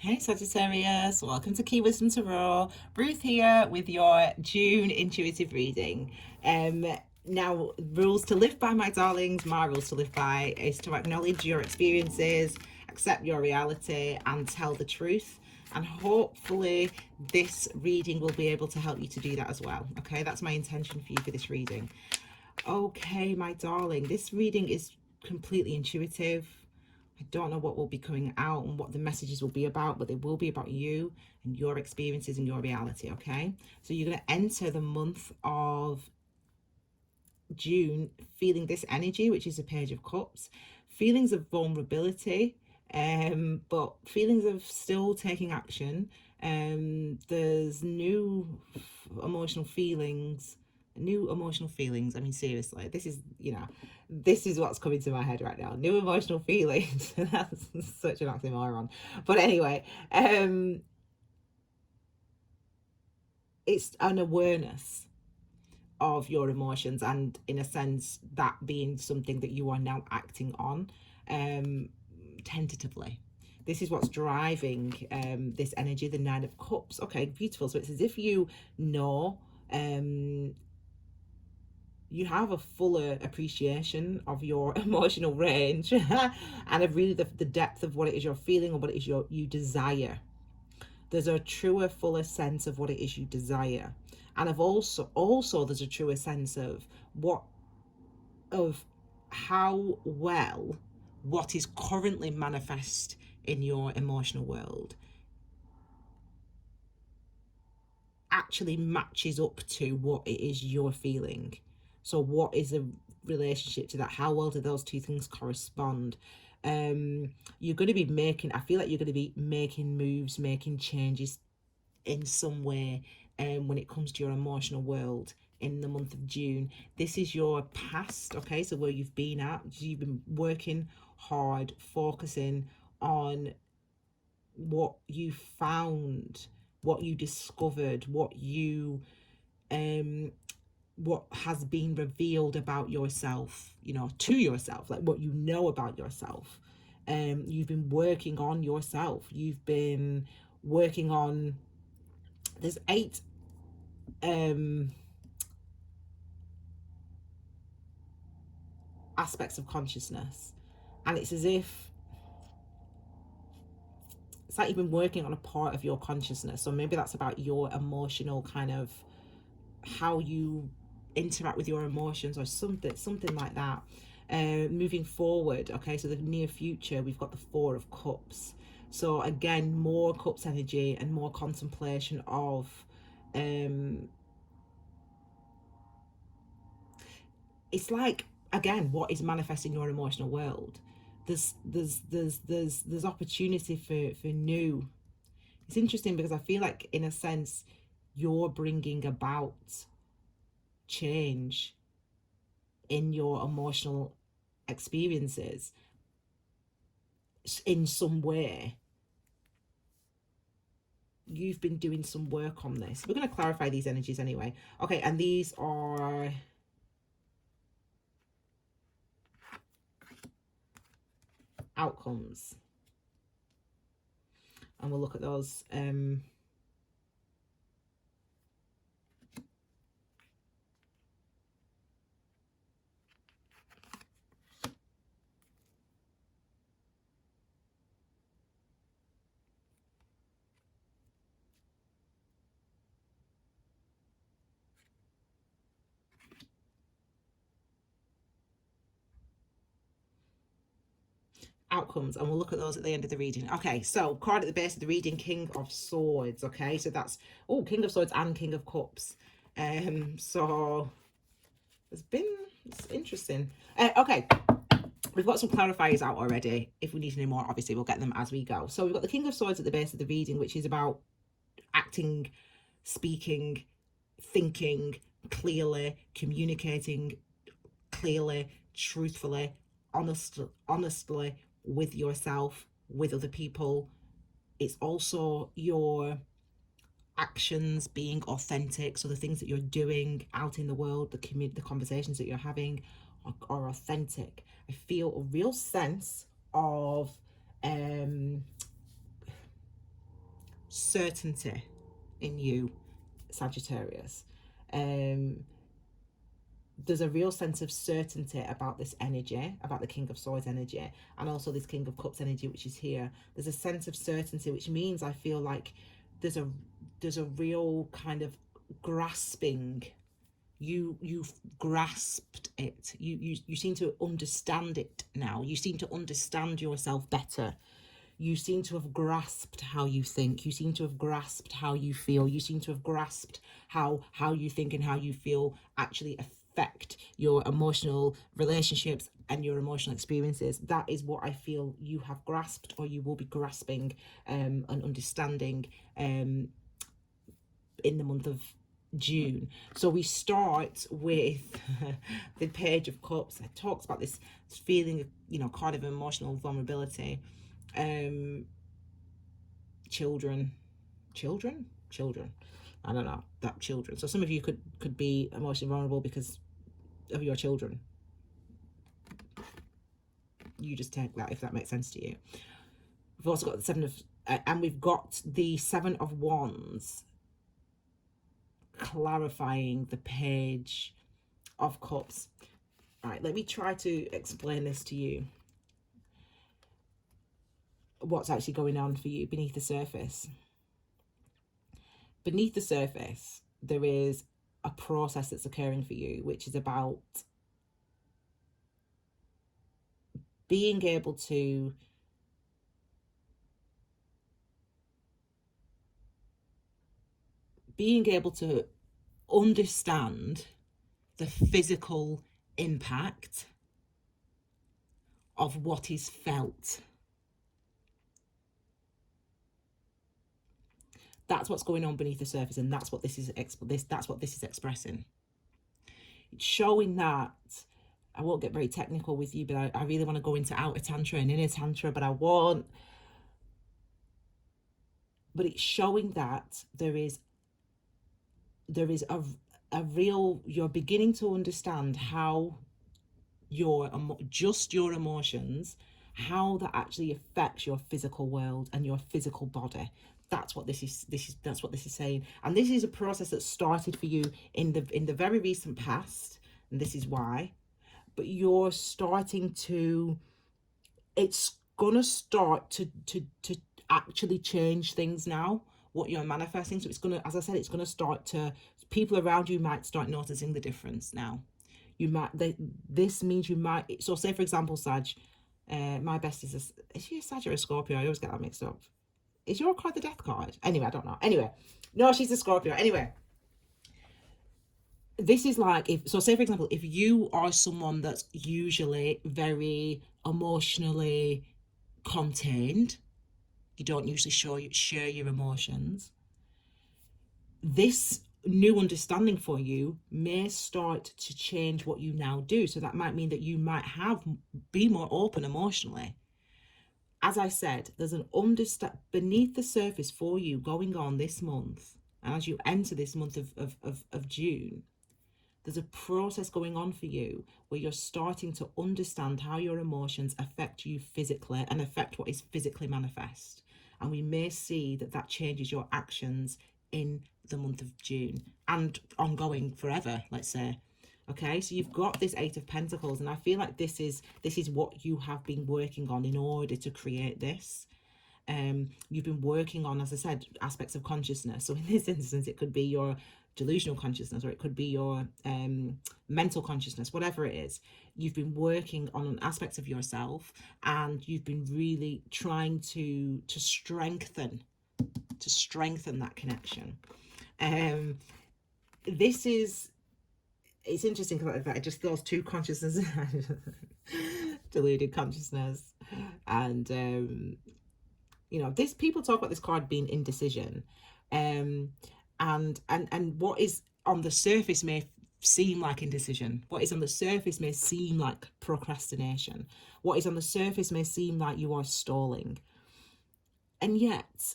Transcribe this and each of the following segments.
Hey Sagittarius, welcome to Key Wisdom Tarot. Ruth here with your June intuitive reading. Now, rules to live by, my darlings, my rules to live by is to acknowledge your experiences, accept your reality, and tell the truth. And hopefully, this reading will be able to help you to do that as well. Okay, that's my intention for you for this reading. Okay, my darling, this reading is completely intuitive. I don't know what will be coming out and what the messages will be about, but they will be about you and your experiences and your reality, okay? So you're going to enter the month of June feeling this energy, which is a Page of Cups, feelings of vulnerability, but feelings of still taking action. There's emotional feelings new emotional feelings. I mean, seriously, this is what's coming to my head right now. New emotional feelings. That's such an oxymoron. But anyway, it's an awareness of your emotions, and in a sense, that being something that you are now acting on, tentatively. This is what's driving this energy, the Nine of Cups. Okay, beautiful. So it's as if you know, you have a fuller appreciation of your emotional range and of really the depth of what it is you're feeling or what it is you desire. There's a truer, fuller sense of what it is you desire. And of also there's a truer sense of how well what is currently manifest in your emotional world actually matches up to what it is you're feeling. So what is the relationship to that? How well do those two things correspond? You're going to be making, I feel like you're going to be making moves, making changes in some way when it comes to your emotional world in the month of June. This is your past, okay? So where you've been at, you've been working hard, focusing on what you found, what you discovered, what has been revealed about yourself, to yourself, like what you know about yourself. You've been working on yourself. You've been working on, there's 8 aspects of consciousness, and it's as if it's like you've been working on a part of your consciousness. So maybe that's about your emotional kind of how you interact with your emotions or something like that. Moving forward, okay, so the near future, we've got the Four of Cups. So again, more cups energy and more contemplation of it's like, again, what is manifesting your emotional world. There's opportunity for new. It's interesting because I feel like in a sense you're bringing about change in your emotional experiences in some way. You've been doing some work on this. We're going to clarify these energies anyway. Okay, and these are outcomes, and we'll look at those outcomes, and we'll look at those at the end of the reading. Okay, so card at the base of the reading, King of Swords. Okay, so that's King of Swords and King of Cups. So it's interesting. Okay, we've got some clarifiers out already. If we need any more, obviously we'll get them as we go. So we've got the King of Swords at the base of the reading, which is about acting, speaking, thinking clearly, communicating clearly, truthfully, honestly with yourself, with other people. It's also your actions being authentic. So the things that you're doing out in the world, the conversations that you're having are authentic. I feel a real sense of certainty in you, Sagittarius. There's a real sense of certainty about this energy, about the King of Swords energy, and also this King of Cups energy, which is here. There's a sense of certainty, which means I feel like there's a real kind of grasping. You've grasped it. You seem to understand it now. You seem to understand yourself better. You seem to have grasped how you think. You seem to have grasped how you feel. You seem to have grasped how you think and how you feel actually affect your emotional relationships and your emotional experiences. That is what I feel you have grasped, or you will be grasping and understanding in the month of June. So we start with the Page of Cups. It talks about this feeling of, you know, kind of emotional vulnerability. Children, I don't know, that children. So some of you could be emotionally vulnerable because of your children. You just take that if that makes sense to you. We've also got the Seven of and we've got the Seven of Wands clarifying the Page of Cups. All right, let me try to explain this to you. What's actually going on for you beneath the surface. Beneath the surface, there is a process that's occurring for you, which is about being able to understand the physical impact of what is felt. That's what's going on beneath the surface, and that's what this is expressing. It's showing that, I won't get very technical with you, but I really want to go into outer tantra and inner tantra, but I won't. But it's showing that there is a real, you're beginning to understand how your emotions, how that actually affects your physical world and your physical body. That's what this is saying. And this is a process that started for you in the very recent past, and this is why. But you're starting to, it's gonna start to actually change things now, what you're manifesting. So it's gonna, as I said, it's gonna start to, people around you might start noticing the difference now. You might, this means you might, so say for example, Sag, my best is she a Sag or a Scorpio? I always get that mixed up. Is your card the Death card? Anyway, I don't know. Anyway, no, she's a Scorpio. Anyway, this is like, if, so say for example, if you are someone that's usually very emotionally contained, you don't usually share your emotions, this new understanding for you may start to change what you now do. So that might mean that you might be more open emotionally. As I said, there's an beneath the surface for you going on this month, and as you enter this month of June, there's a process going on for you where you're starting to understand how your emotions affect you physically and affect what is physically manifest. And we may see that changes your actions in the month of June and ongoing forever, let's say. Okay, so you've got this Eight of Pentacles, and I feel like this is what you have been working on in order to create this. You've been working on, as I said, aspects of consciousness. So in this instance, it could be your delusional consciousness, or it could be your mental consciousness, whatever it is. You've been working on aspects of yourself, and you've been really trying to strengthen that connection. This is, it's interesting because it just those two consciousnesses, deluded consciousness, and you know, this, people talk about this card being indecision, and what is on the surface may seem like indecision. What is on the surface may seem like procrastination. What is on the surface may seem like you are stalling, and yet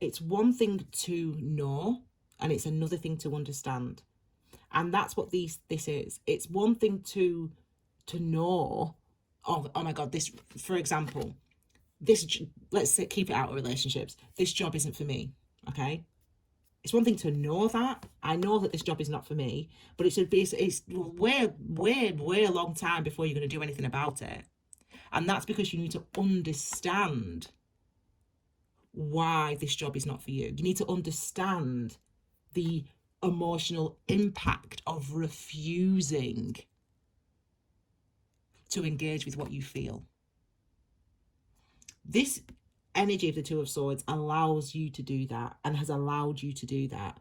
it's one thing to know, and it's another thing to understand. And that's what this is. It's one thing to know, oh my God, this, for example, this, let's say, keep it out of relationships. This job isn't for me. Okay, it's one thing to know that. I know that this job is not for me, but it's way a long time before you're going to do anything about it. And that's because you need to understand why this job is not for you. You need to understand the emotional impact of refusing to engage with what you feel. This energy of the Two of Swords allows you to do that and has allowed you to do that.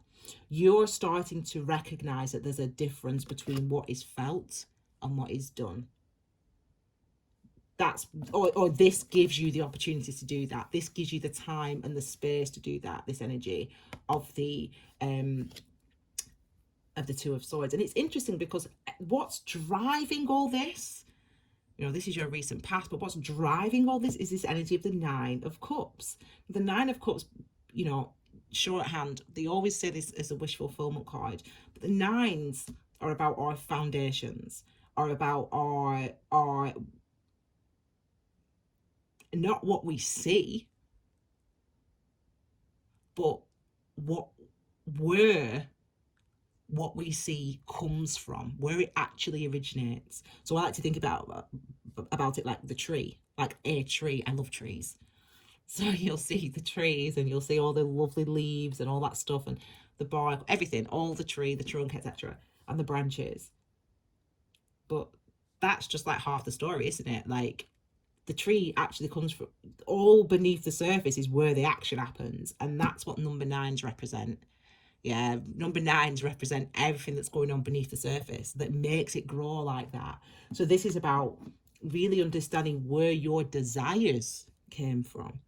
You're starting to recognize that there's a difference between what is felt and what is done. That's or this gives you the opportunity to do that. This gives you the time and the space to do that, this energy of the Two of Swords. And it's interesting because what's driving all this, you know, this is your recent past, but what's driving all this is this energy of the Nine of Cups. The Nine of Cups, you know, shorthand, they always say this as a wish fulfillment card, but the nines are about our foundations, are about our not what we see, but where what we see comes from, where it actually originates. So I like to think about it like the tree, like a tree. I love trees. So you'll see the trees and you'll see all the lovely leaves and all that stuff and the bark, everything, all the tree, the trunk, etc., and the branches. But that's just like half the story, isn't it? Like, the tree actually comes from all beneath the surface is where the action happens, and that's what number nines represent. Yeah, number nines represent everything that's going on beneath the surface that makes it grow like that. So this is about really understanding where your desires came from,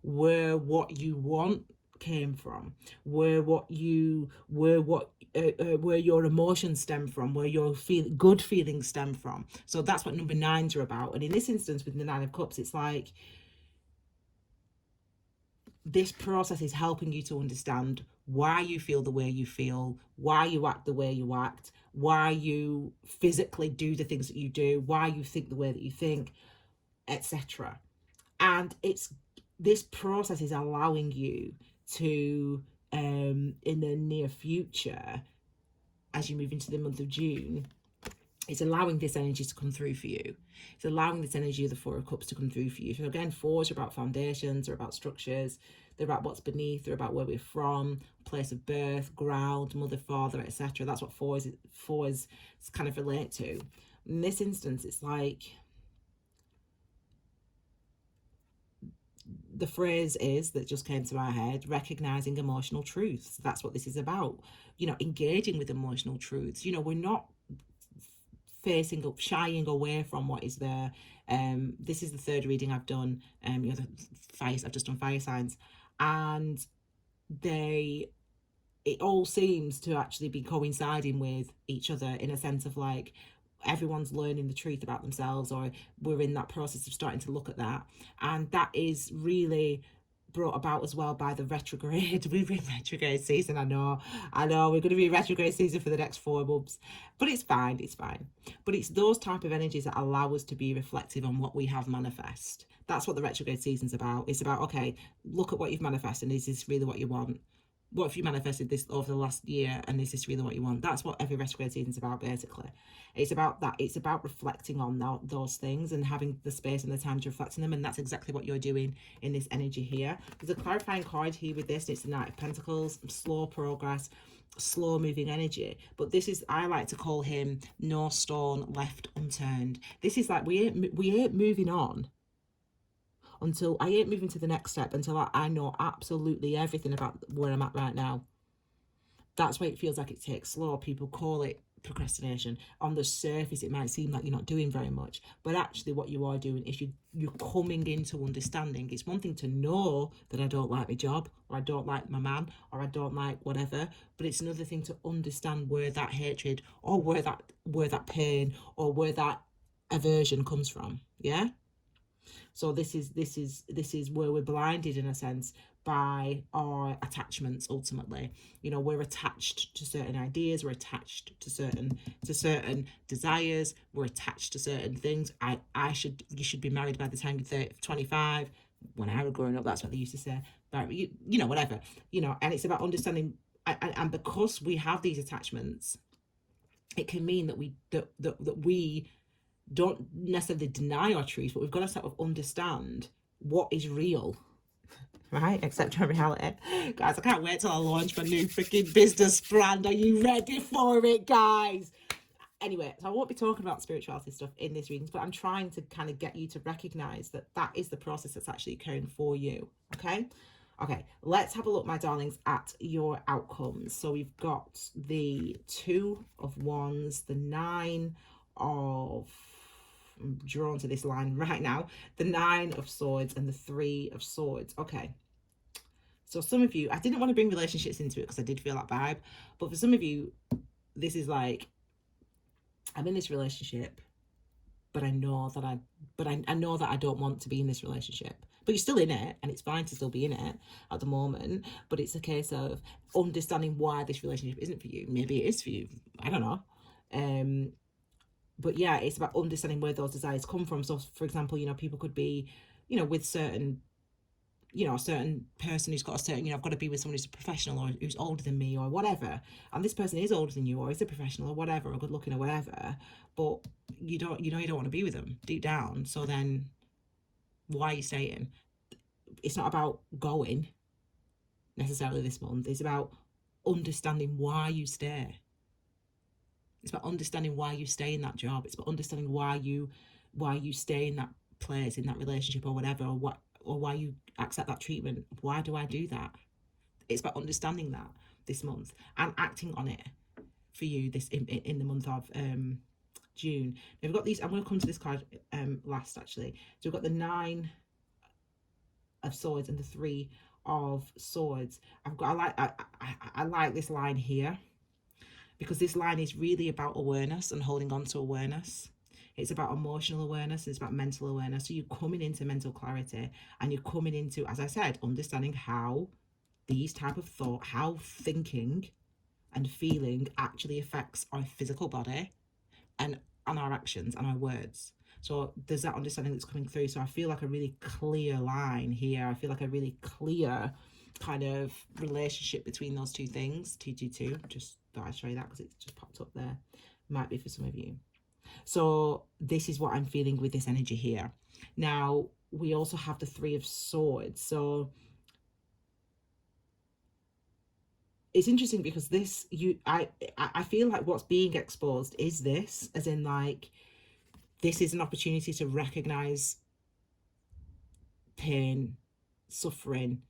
where what you want came from, where your emotions stem from, where your good feelings stem from. So that's what number nines are about. And in this instance with the Nine of Cups, it's like this process is helping you to understand why you feel the way you feel, why you act the way you act, why you physically do the things that you do, why you think the way that you think, etc. And this process is allowing you to, in the near future, as you move into the month of June, it's allowing this energy to come through for you. It's allowing this energy of the Four of Cups to come through for you. So again, fours are about foundations, they're about structures, they're about what's beneath, they're about where we're from, place of birth, ground, mother, father, etc. That's what fours kind of relate to. In this instance, it's like the phrase is that just came to my head, recognizing emotional truths. That's what this is about. You know, engaging with emotional truths. You know, we're not facing up, shying away from what is there. This is the third reading I've done. You know, I've just done fire signs, and it all seems to actually be coinciding with each other in a sense of like everyone's learning the truth about themselves, or we're in that process of starting to look at that, and that is really brought about as well by the retrograde. We're in retrograde season. I know we're going to be in retrograde season for the next 4 months, but it's fine, but it's those type of energies that allow us to be reflective on what we have manifest. That's what the retrograde season's about. It's about, okay, look at what you've manifested, and is this really what you want? What if you manifested this over the last year, and is this really what you want? That's what every retrograde season's about, basically. It's about that. It's about reflecting on those things and having the space and the time to reflect on them, and that's exactly what you're doing in this energy here. There's a clarifying card here with this. It's the Knight of Pentacles, slow progress, slow moving energy. But this is, I like to call him no stone left unturned. This is like we ain't moving on until I ain't moving to the next step until I know absolutely everything about where I'm at right now. That's why it feels like it takes slow. People call it procrastination. On the surface, it might seem like you're not doing very much, but actually what you are doing is you're coming into understanding. It's one thing to know that I don't like my job, or I don't like my man, or I don't like whatever, but it's another thing to understand where that hatred, or where that pain, or where that aversion comes from. Yeah. So this is where we're blinded in a sense by our attachments. Ultimately, you know, we're attached to certain ideas, we're attached to certain desires, we're attached to certain things. You should be married by the time you're 25. when I was growing up, that's what they used to say. But you know, whatever, you know. And it's about understanding, and because we have these attachments, it can mean that we don't necessarily deny our truth, but we've got to sort of understand what is real, right? Accept your reality. Guys, I can't wait till I launch my new freaking business brand. Are you ready for it, guys? Anyway, so I won't be talking about spirituality stuff in this reading, but I'm trying to kind of get you to recognize that that is the process that's actually occurring for you. Okay. Okay, let's have a look, my darlings, at your outcomes. So we've got the 2 of Wands, the 9 of, I'm drawn to this line right now, the 9 of Swords, and the 3 of Swords. Okay. So some of you, I didn't want to bring relationships into it because I did feel that vibe, but for some of you, this is like, I'm in this relationship, but I know that I know that I don't want to be in this relationship. But you're still in it, and it's fine to still be in it at the moment. But it's a case of understanding why this relationship isn't for you. Maybe it is for you. I don't know. But yeah, it's about understanding where those desires come from. So, for example, you know, people could be, you know, with certain, you know, a certain person who's got a certain, you know, I've got to be with someone who's a professional or who's older than me or whatever, and this person is older than you or is a professional or whatever, or good looking or whatever, but you know you don't want to be with them deep down. So then why are you staying? It's not about going necessarily this month. It's about understanding why you stay. It's about understanding why you stay in that job. It's about understanding why you stay in that place, in that relationship or whatever, or why you accept that treatment. Why do I do that? It's about understanding that this month and acting on it for you this in the month of June. Now we've got these. I'm going to come to this card last actually. So we've got the 9 of Swords and the 3 of Swords. I like this line here, because this line is really about awareness and holding on to awareness. It's about emotional awareness. It's about mental awareness. So you're coming into mental clarity, and you're coming into, as I said, understanding how these type of thought, how thinking and feeling actually affects our physical body and our actions and our words. So there's that understanding that's coming through. So I feel like a really clear line here. I feel like a really clear kind of relationship between those two things. 222. Just thought I'd show you that because it's just popped up there. Might be for some of you. So this is what I'm feeling with this energy here. Now we also have the 3 of Swords. So it's interesting because this, I feel like what's being exposed is this, as in like, this is an opportunity to recognize pain, suffering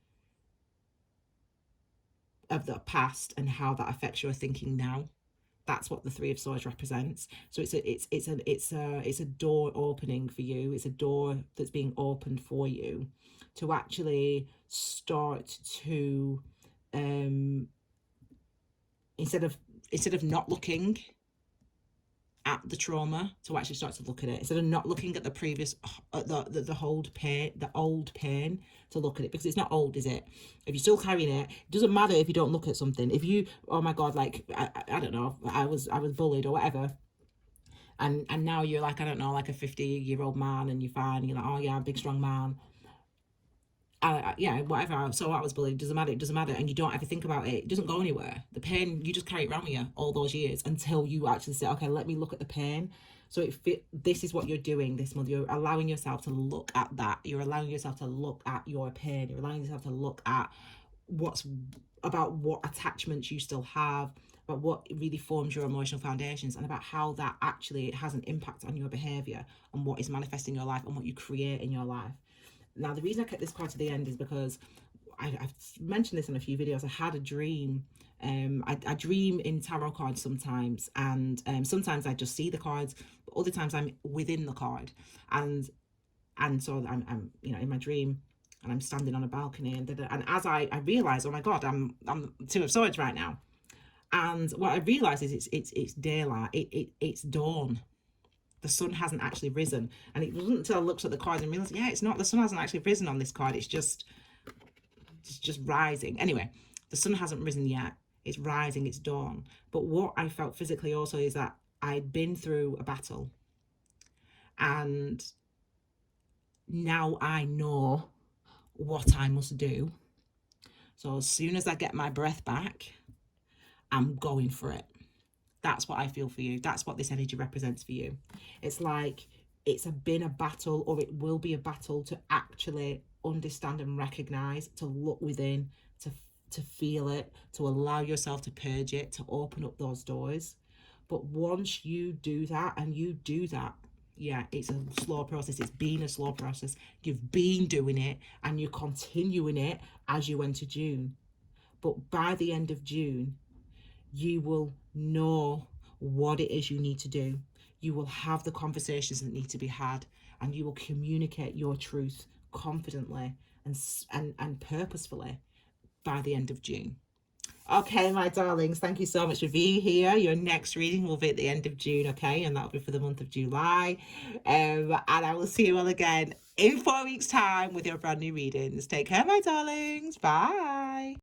of the past and how that affects your thinking now. That's what the 3 of Swords represents. So it's a door opening for you. It's a door that's being opened for you to actually start to instead of not looking at the trauma, to actually start to look at it, instead of not looking at the previous the old pain, to look at it, because it's not old, is it? If you're still carrying it, it doesn't matter if you don't look at something. If you, oh my god, like I don't know, I was bullied or whatever, and now you're like, I don't know, like a 50-year-old man, and you're fine, you're like, oh yeah, I'm a big strong man, yeah, whatever. So I was bullied. Doesn't matter. And you don't ever think about it. It doesn't go anywhere. The pain, you just carry it around with you all those years until you actually say, okay, let me look at the pain. So this is what you're doing this month. You're allowing yourself to look at that. You're allowing yourself to look at your pain. You're allowing yourself to look at what attachments you still have, about what really forms your emotional foundations, and about how that actually has an impact on your behavior, on what is manifesting in your life, and what you create in your life. Now, the reason I kept this card to the end is because I've mentioned this in a few videos. I had a dream. I dream in tarot cards sometimes, and sometimes I just see the cards, but other times I'm within the card, and so I'm you know, in my dream, and I'm standing on a balcony, and as I realize, oh my god, I'm 2 of Swords right now, and what I realize is it's daylight, it's dawn. The sun hasn't actually risen. And it wasn't until I looked at the cards and realized, yeah, it's not, the sun hasn't actually risen on this card. It's just rising. Anyway, the sun hasn't risen yet. It's rising, it's dawn. But what I felt physically also is that I'd been through a battle, and now I know what I must do. So as soon as I get my breath back, I'm going for it. That's what I feel for you. That's what this energy represents for you. It's like it's been a battle, or it will be a battle, to actually understand and recognize, to look within, to feel it, to allow yourself to purge it, to open up those doors. But once you do that, and you do that, yeah, it's a slow process. It's been a slow process. You've been doing it, and you're continuing it as you enter June. But by the end of June, you will know what it is you need to do. You will have the conversations that need to be had, and you will communicate your truth confidently and purposefully by the end of June. Okay, my darlings, thank you so much for being here. Your next reading will be at the end of June, okay? And that'll be for the month of July. And I will see you all again in 4 weeks' time with your brand new readings. Take care, my darlings. Bye.